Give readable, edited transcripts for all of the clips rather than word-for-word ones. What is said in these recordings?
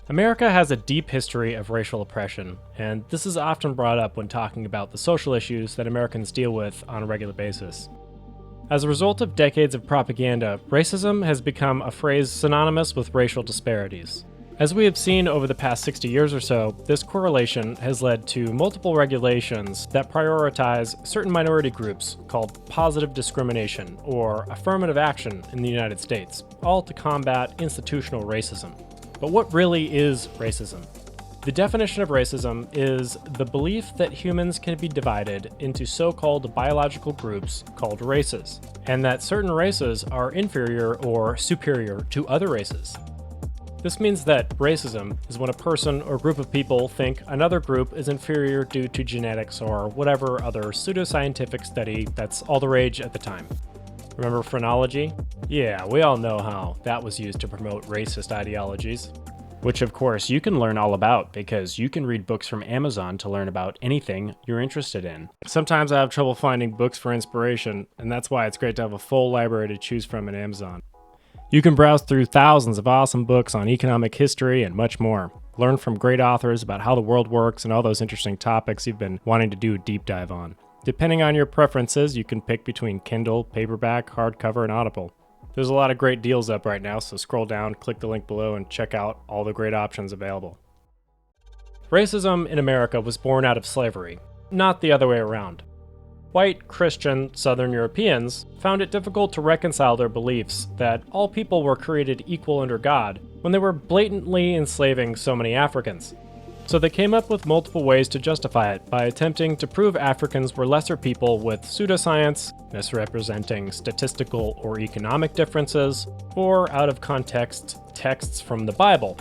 America has a deep history of racial oppression, and this is often brought up when talking about the social issues that Americans deal with on a regular basis. As a result of decades of propaganda, racism has become a phrase synonymous with racial disparities. As we have seen over the past 60 years or so, this correlation has led to multiple regulations that prioritize certain minority groups called positive discrimination or affirmative action in the United States, all to combat institutional racism. But what really is racism? The definition of racism is the belief that humans can be divided into so-called biological groups called races, and that certain races are inferior or superior to other races. This means that racism is when a person or group of people think another group is inferior due to genetics or whatever other pseudoscientific study that's all the rage at the time. Remember phrenology? Yeah, we all know how that was used to promote racist ideologies. Which of course you can learn all about because you can read books from Amazon to learn about anything you're interested in. Sometimes I have trouble finding books for inspiration, and that's why it's great to have a full library to choose from at Amazon. You can browse through thousands of awesome books on economic history and much more. Learn from great authors about how the world works and all those interesting topics you've been wanting to do a deep dive on. Depending on your preferences, you can pick between Kindle, paperback, hardcover, and Audible. There's a lot of great deals up right now, so scroll down, click the link below, and check out all the great options available. Racism in America was born out of slavery, not the other way around. White, Christian, Southern Europeans found it difficult to reconcile their beliefs that all people were created equal under God when they were blatantly enslaving so many Africans. So they came up with multiple ways to justify it by attempting to prove Africans were lesser people with pseudoscience, misrepresenting statistical or economic differences, or out of context texts from the Bible.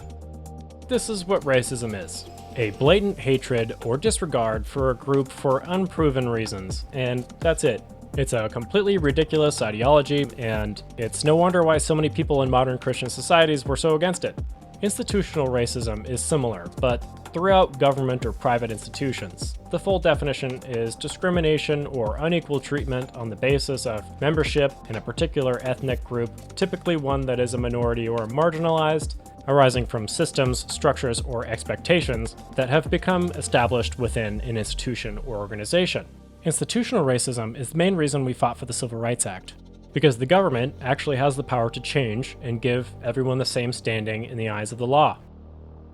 This is what racism is. A blatant hatred or disregard for a group for unproven reasons, and that's it. It's a completely ridiculous ideology, and it's no wonder why so many people in modern Christian societies were so against it. Institutional racism is similar, but throughout government or private institutions. The full definition is discrimination or unequal treatment on the basis of membership in a particular ethnic group, typically one that is a minority or marginalized, arising from systems, structures, or expectations that have become established within an institution or organization. Institutional racism is the main reason we fought for the Civil Rights Act, because the government actually has the power to change and give everyone the same standing in the eyes of the law.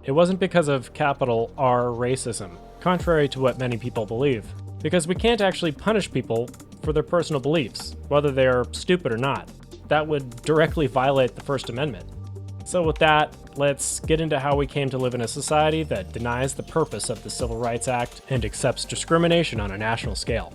It wasn't because of capital R racism, contrary to what many people believe, because we can't actually punish people for their personal beliefs, whether they're stupid or not. That would directly violate the First Amendment. So with that, let's get into how we came to live in a society that denies the purpose of the Civil Rights Act and accepts discrimination on a national scale.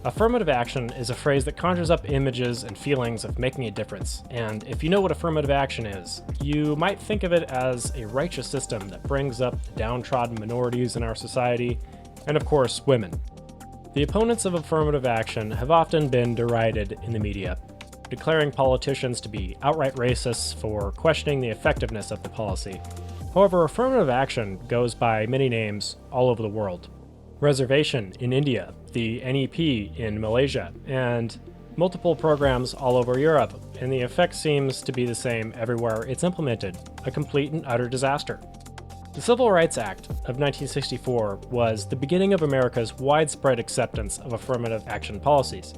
Affirmative action is a phrase that conjures up images and feelings of making a difference, and if you know what affirmative action is, you might think of it as a righteous system that brings up the downtrodden minorities in our society, and of course, women. The opponents of affirmative action have often been derided in the media, declaring politicians to be outright racists for questioning the effectiveness of the policy. However, affirmative action goes by many names all over the world. Reservation in India, the NEP in Malaysia, and multiple programs all over Europe, and the effect seems to be the same everywhere it's implemented, a complete and utter disaster. The Civil Rights Act of 1964 was the beginning of America's widespread acceptance of affirmative action policies.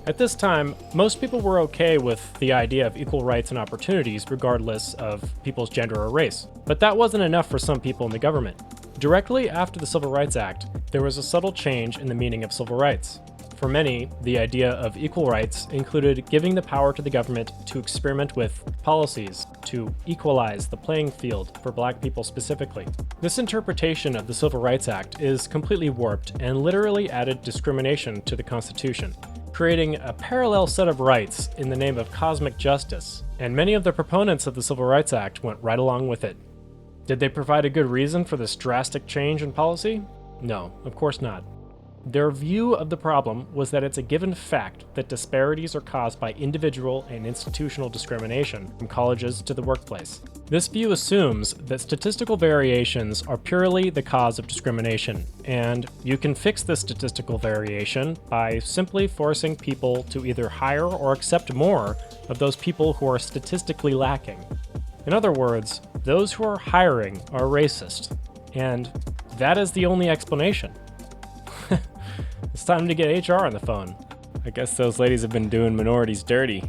At this time, most people were okay with the idea of equal rights and opportunities regardless of people's gender or race, but that wasn't enough for some people in the government. Directly after the Civil Rights Act, there was a subtle change in the meaning of civil rights. For many, the idea of equal rights included giving the power to the government to experiment with policies to equalize the playing field for Black people specifically. This interpretation of the Civil Rights Act is completely warped and literally added discrimination to the Constitution, creating a parallel set of rights in the name of cosmic justice, and many of the proponents of the Civil Rights Act went right along with it. Did they provide a good reason for this drastic change in policy? No, of course not. Their view of the problem was that it's a given fact that disparities are caused by individual and institutional discrimination, from colleges to the workplace. This view assumes that statistical variations are purely the cause of discrimination, and you can fix this statistical variation by simply forcing people to either hire or accept more of those people who are statistically lacking. In other words, those who are hiring are racist, and that is the only explanation. It's time to get HR on the phone. I guess those ladies have been doing minorities dirty.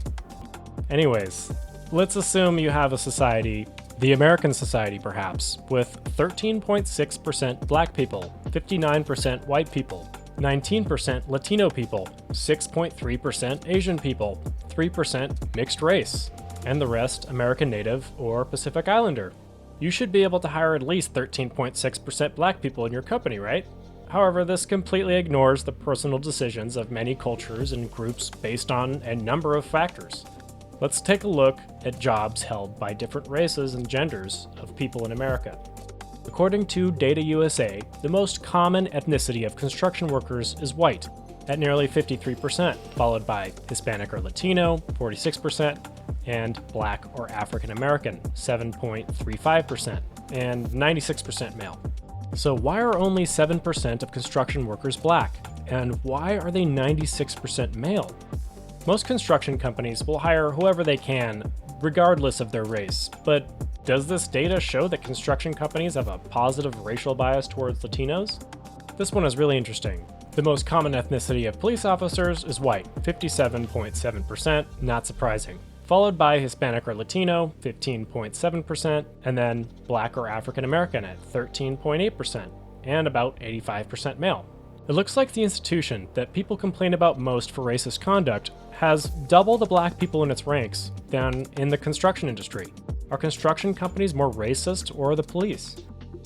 Anyways, let's assume you have a society, the American society perhaps, with 13.6% black people, 59% white people, 19% Latino people, 6.3% Asian people, 3% mixed race, and the rest American Native or Pacific Islander. You should be able to hire at least 13.6% black people in your company, right? However, this completely ignores the personal decisions of many cultures and groups based on a number of factors. Let's take a look at jobs held by different races and genders of people in America. According to Data USA, the most common ethnicity of construction workers is white, at nearly 53%, followed by Hispanic or Latino, 46%, and Black or African American, 7.35%, and 96% male. So why are only 7% of construction workers black? And why are they 96% male? Most construction companies will hire whoever they can, regardless of their race. But does this data show that construction companies have a positive racial bias towards Latinos? This one is really interesting. The most common ethnicity of police officers is white, 57.7%, not surprising. Followed by Hispanic or Latino, 15.7%, and then Black or African American at 13.8%, and about 85% male. It looks like the institution that people complain about most for racist conduct has double the black people in its ranks than in the construction industry. Are construction companies more racist or the police?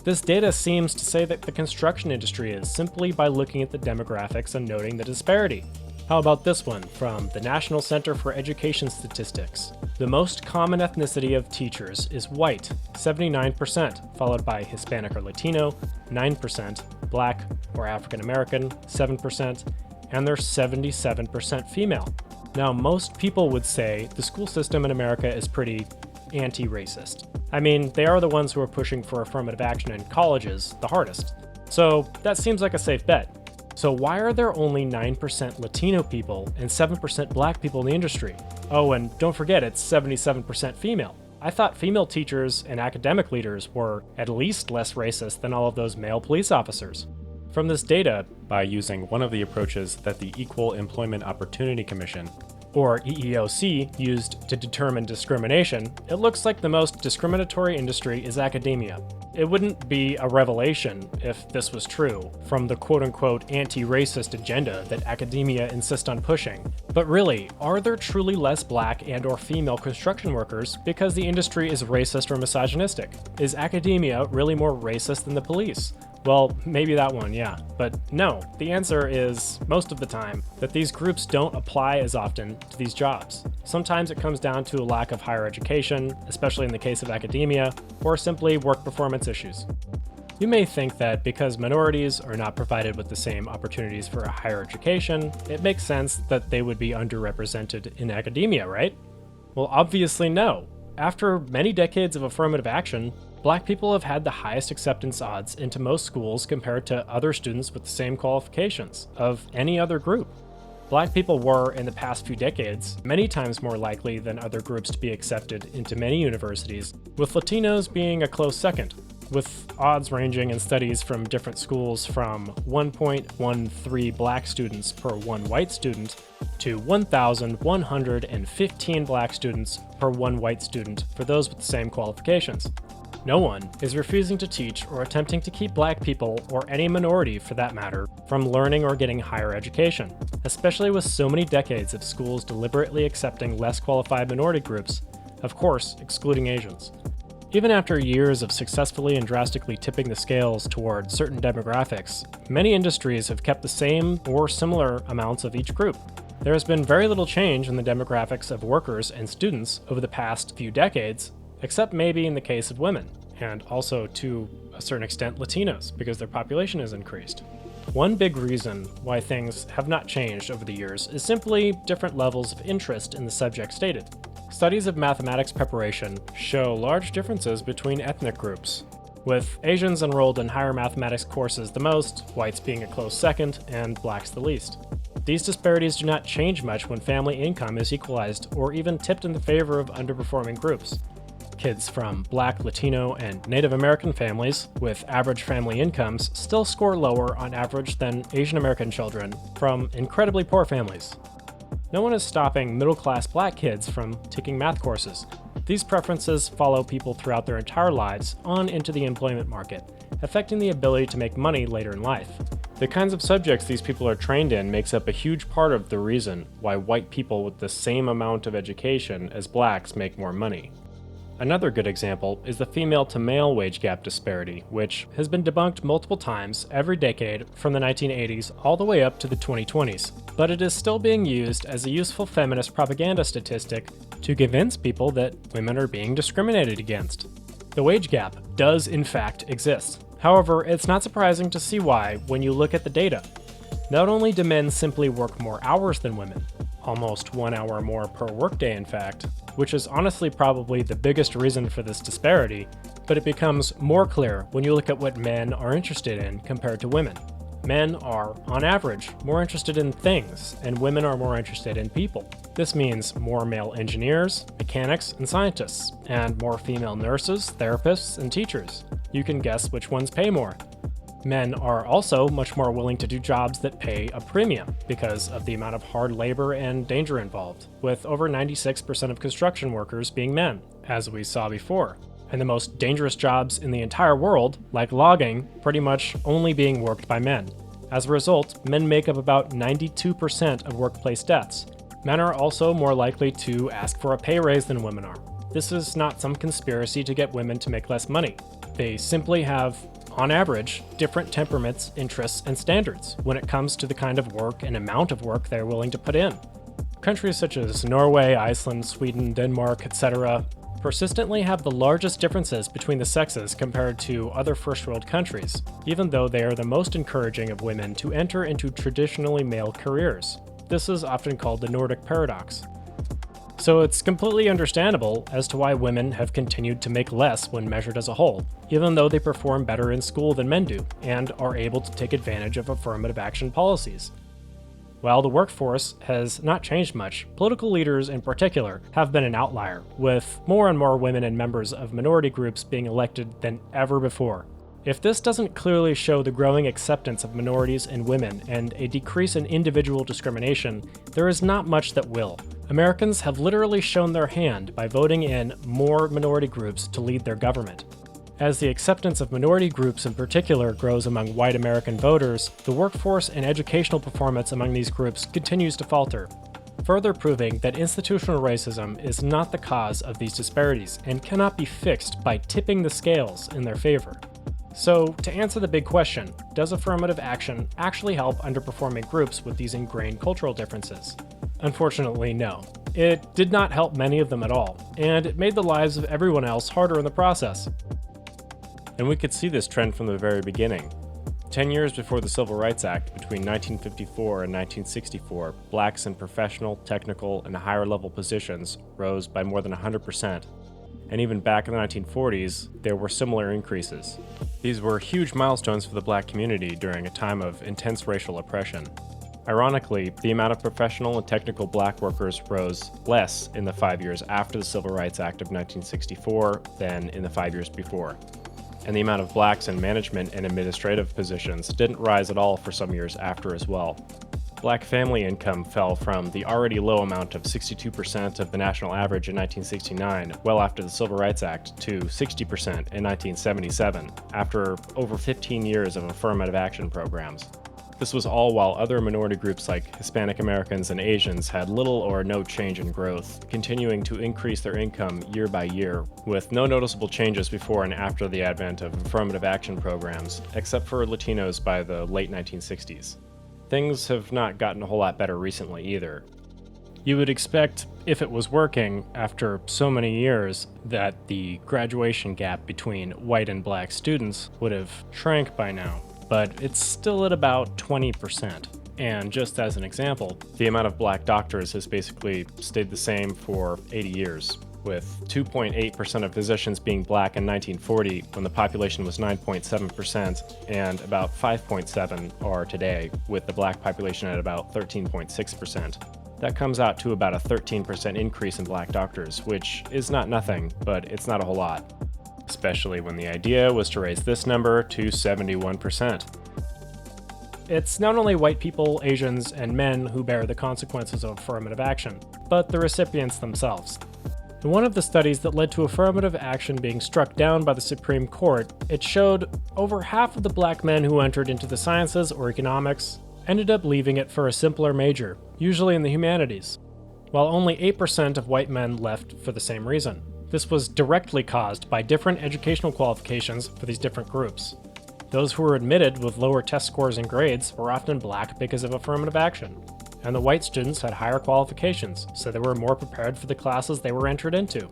This data seems to say that the construction industry is simply by looking at the demographics and noting the disparity. How about this one from the National Center for Education Statistics? The most common ethnicity of teachers is white, 79%, followed by Hispanic or Latino, 9%, Black or African American, 7%, and they're 77% female. Now, most people would say the school system in America is pretty anti-racist. I mean, they are the ones who are pushing for affirmative action in colleges the hardest. So that seems like a safe bet. So why are there only 9% Latino people and 7% black people in the industry? Oh, and don't forget it's 77% female. I thought female teachers and academic leaders were at least less racist than all of those male police officers. From this data, by using one of the approaches that the Equal Employment Opportunity Commission, or EEOC, used to determine discrimination, it looks like the most discriminatory industry is academia. It wouldn't be a revelation if this was true, from the quote-unquote anti-racist agenda that academia insist on pushing. But really, are there truly less black and or female construction workers because the industry is racist or misogynistic? Is academia really more racist than the police? Well, maybe that one, yeah. But no, the answer is, most of the time, that these groups don't apply as often to these jobs. Sometimes it comes down to a lack of higher education, especially in the case of academia, or simply work performance issues. You may think that because minorities are not provided with the same opportunities for a higher education, it makes sense that they would be underrepresented in academia, right? Well, obviously no. After many decades of affirmative action, black people have had the highest acceptance odds into most schools compared to other students with the same qualifications of any other group. Black people were, in the past few decades, many times more likely than other groups to be accepted into many universities, with Latinos being a close second, with odds ranging in studies from different schools from 1.13 black students per one white student to 1,115 black students per one white student for those with the same qualifications. No one is refusing to teach or attempting to keep black people, or any minority for that matter, from learning or getting higher education, especially with so many decades of schools deliberately accepting less qualified minority groups, of course, excluding Asians. Even after years of successfully and drastically tipping the scales toward certain demographics, many industries have kept the same or similar amounts of each group. There has been very little change in the demographics of workers and students over the past few decades, except maybe in the case of women, and also to a certain extent Latinos, because their population has increased. One big reason why things have not changed over the years is simply different levels of interest in the subject stated. Studies of mathematics preparation show large differences between ethnic groups, with Asians enrolled in higher mathematics courses the most, whites being a close second, and blacks the least. These disparities do not change much when family income is equalized or even tipped in the favor of underperforming groups. Kids from Black, Latino, and Native American families with average family incomes still score lower on average than Asian American children from incredibly poor families. No one is stopping middle-class black kids from taking math courses. These preferences follow people throughout their entire lives on into the employment market, affecting the ability to make money later in life. The kinds of subjects these people are trained in makes up a huge part of the reason why white people with the same amount of education as blacks make more money. Another good example is the female-to-male wage gap disparity, which has been debunked multiple times every decade from the 1980s all the way up to the 2020s, but it is still being used as a useful feminist propaganda statistic to convince people that women are being discriminated against. The wage gap does in fact exist. However, it's not surprising to see why when you look at the data. Not only do men simply work more hours than women, almost 1 hour more per workday in fact, which is honestly probably the biggest reason for this disparity, but it becomes more clear when you look at what men are interested in compared to women. Men are, on average, more interested in things, and women are more interested in people. This means more male engineers, mechanics, and scientists, and more female nurses, therapists, and teachers. You can guess which ones pay more. Men are also much more willing to do jobs that pay a premium because of the amount of hard labor and danger involved, with over 96% of construction workers being men, as we saw before. And the most dangerous jobs in the entire world, like logging, pretty much only being worked by men. As a result, men make up about 92% of workplace deaths. Men are also more likely to ask for a pay raise than women are. This is not some conspiracy to get women to make less money. They simply have, on average, different temperaments, interests, and standards when it comes to the kind of work and amount of work they're willing to put in. Countries such as Norway, Iceland, Sweden, Denmark, etc. persistently have the largest differences between the sexes compared to other first-world countries, even though they are the most encouraging of women to enter into traditionally male careers. This is often called the Nordic paradox. So it's completely understandable as to why women have continued to make less when measured as a whole, even though they perform better in school than men do, and are able to take advantage of affirmative action policies. While the workforce has not changed much, political leaders in particular have been an outlier, with more and more women and members of minority groups being elected than ever before. If this doesn't clearly show the growing acceptance of minorities and women and a decrease in individual discrimination, there is not much that will. Americans have literally shown their hand by voting in more minority groups to lead their government. As the acceptance of minority groups in particular grows among white American voters, the workforce and educational performance among these groups continues to falter, further proving that institutional racism is not the cause of these disparities and cannot be fixed by tipping the scales in their favor. So, to answer the big question, does affirmative action actually help underperforming groups with these ingrained cultural differences? Unfortunately, no. It did not help many of them at all, and it made the lives of everyone else harder in the process. And we could see this trend from the very beginning. 10 years before the Civil Rights Act, between 1954 and 1964, blacks in professional, technical, and higher-level positions rose by more than 100%. And even back in the 1940s, there were similar increases. These were huge milestones for the black community during a time of intense racial oppression. Ironically, the amount of professional and technical black workers rose less in the 5 years after the Civil Rights Act of 1964 than in the 5 years before. And the amount of blacks in management and administrative positions didn't rise at all for some years after as well. Black family income fell from the already low amount of 62% of the national average in 1969, well after the Civil Rights Act, to 60% in 1977, after over 15 years of affirmative action programs. This was all while other minority groups like Hispanic Americans and Asians had little or no change in growth, continuing to increase their income year by year, with no noticeable changes before and after the advent of affirmative action programs, except for Latinos by the late 1960s. Things have not gotten a whole lot better recently either. You would expect, if it was working after so many years, that the graduation gap between white and black students would have shrank by now. but it's still at about 20%. And just as an example, the amount of black doctors has basically stayed the same for 80 years, with 2.8% of physicians being black in 1940 when the population was 9.7%, and about 5.7% are today, with the black population at about 13.6%. That comes out to about a 13% increase in black doctors, which is not nothing, but it's not a whole lot. Especially when the idea was to raise this number to 71%. It's not only white people, Asians, and men who bear the consequences of affirmative action, but the recipients themselves. In one of the studies that led to affirmative action being struck down by the Supreme Court, it showed over half of the black men who entered into the sciences or economics ended up leaving it for a simpler major, usually in the humanities, while only 8% of white men left for the same reason. This was directly caused by different educational qualifications for these different groups. Those who were admitted with lower test scores and grades were often black because of affirmative action, and the white students had higher qualifications, so they were more prepared for the classes they were entered into.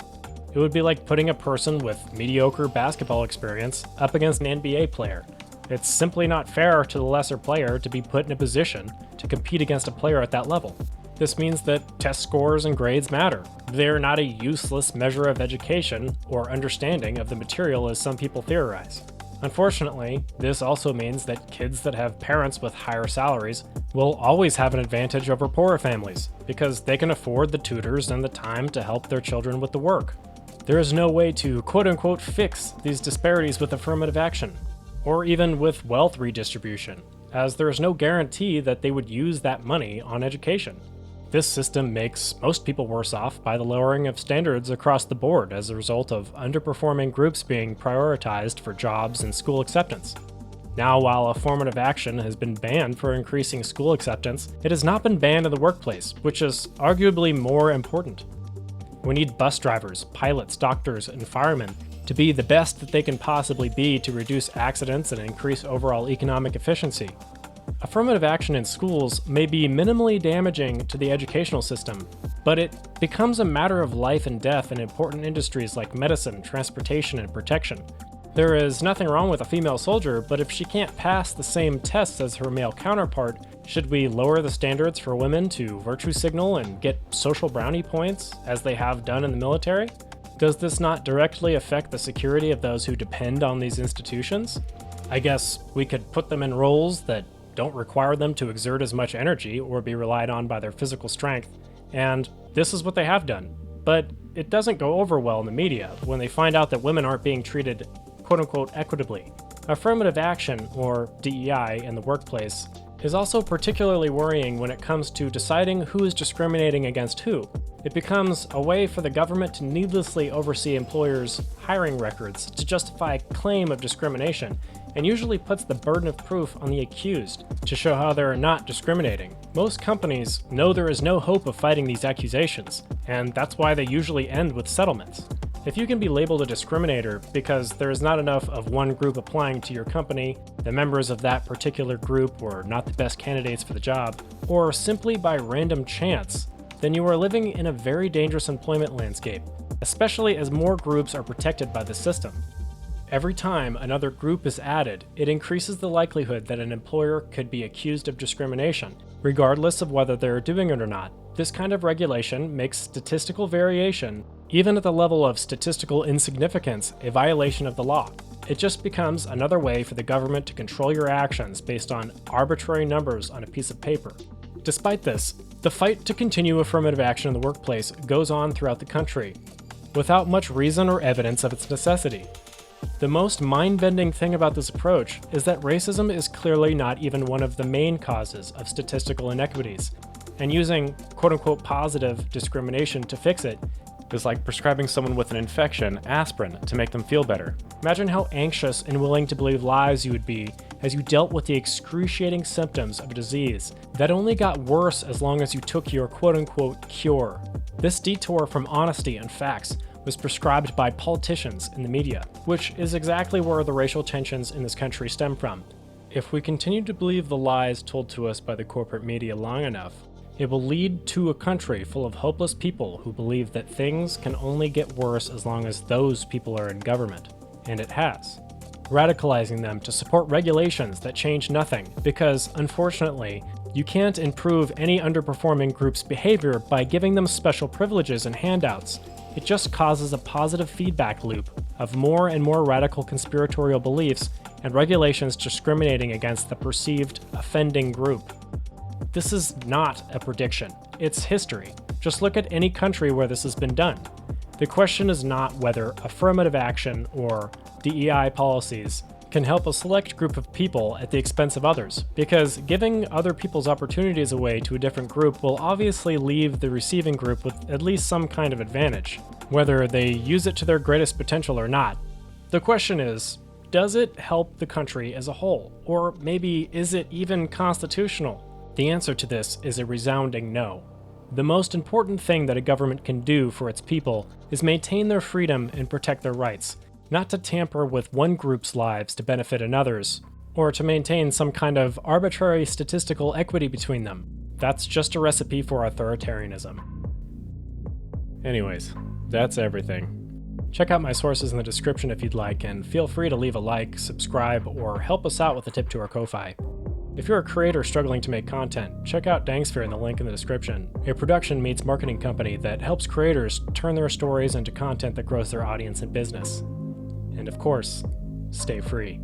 It would be like putting a person with mediocre basketball experience up against an NBA player. It's simply not fair to the lesser player to be put in a position to compete against a player at that level. This means that test scores and grades matter. They're not a useless measure of education or understanding of the material as some people theorize. Unfortunately, this also means that kids that have parents with higher salaries will always have an advantage over poorer families, because they can afford the tutors and the time to help their children with the work. There is no way to quote-unquote fix these disparities with affirmative action, or even with wealth redistribution, as there is no guarantee that they would use that money on education. This system makes most people worse off by the lowering of standards across the board as a result of underperforming groups being prioritized for jobs and school acceptance. Now, while affirmative action has been banned for increasing school acceptance, it has not been banned in the workplace, which is arguably more important. We need bus drivers, pilots, doctors, and firemen to be the best that they can possibly be to reduce accidents and increase overall economic efficiency. Affirmative action in schools may be minimally damaging to the educational system, but it becomes a matter of life and death in important industries like medicine, transportation, and protection. There is nothing wrong with a female soldier, but if she can't pass the same tests as her male counterpart, should we lower the standards for women to virtue signal and get social brownie points, as they have done in the military? Does this not directly affect the security of those who depend on these institutions? I guess we could put them in roles that don't require them to exert as much energy or be relied on by their physical strength, and this is what they have done. But it doesn't go over well in the media when they find out that women aren't being treated quote-unquote equitably. Affirmative action, or DEI, in the workplace is also particularly worrying when it comes to deciding who is discriminating against who. It becomes a way for the government to needlessly oversee employers' hiring records to justify a claim of discrimination, and usually puts the burden of proof on the accused to show how they're not discriminating. Most companies know there is no hope of fighting these accusations, and that's why they usually end with settlements. If you can be labeled a discriminator because there is not enough of one group applying to your company, the members of that particular group were not the best candidates for the job, or simply by random chance, then you are living in a very dangerous employment landscape, especially as more groups are protected by the system. Every time another group is added, it increases the likelihood that an employer could be accused of discrimination, regardless of whether they're doing it or not. This kind of regulation makes statistical variation, even at the level of statistical insignificance, a violation of the law. It just becomes another way for the government to control your actions based on arbitrary numbers on a piece of paper. Despite this, the fight to continue affirmative action in the workplace goes on throughout the country, without much reason or evidence of its necessity. The most mind-bending thing about this approach is that racism is clearly not even one of the main causes of statistical inequities, and using quote-unquote positive discrimination to fix it is like prescribing someone with an infection aspirin to make them feel better. Imagine how anxious and willing to believe lies you would be as you dealt with the excruciating symptoms of a disease that only got worse as long as you took your quote-unquote cure. This detour from honesty and facts was prescribed by politicians in the media, which is exactly where the racial tensions in this country stem from. If we continue to believe the lies told to us by the corporate media long enough, it will lead to a country full of hopeless people who believe that things can only get worse as long as those people are in government. And it has. radicalizing them to support regulations that change nothing, because, unfortunately, you can't improve any underperforming group's behavior by giving them special privileges and handouts. It just causes a positive feedback loop of more and more radical conspiratorial beliefs and regulations discriminating against the perceived offending group. This is not a prediction, it's history. Just look at any country where this has been done. The question is not whether affirmative action or DEI policies can help a select group of people at the expense of others, because giving other people's opportunities away to a different group will obviously leave the receiving group with at least some kind of advantage, whether they use it to their greatest potential or not. The question is, does it help the country as a whole? Or maybe is it even constitutional? The answer to this is a resounding no. The most important thing that a government can do for its people is maintain their freedom and protect their rights, not to tamper with one group's lives to benefit another's, or to maintain some kind of arbitrary statistical equity between them. That's just a recipe for authoritarianism. Anyways, that's everything. Check out my sources in the description if you'd like, and feel free to leave a like, subscribe, or help us out with a tip to our Ko-Fi. If you're a creator struggling to make content, check out Dangsphere in the link in the description, a production meets marketing company that helps creators turn their stories into content that grows their audience and business. And of course, stay free.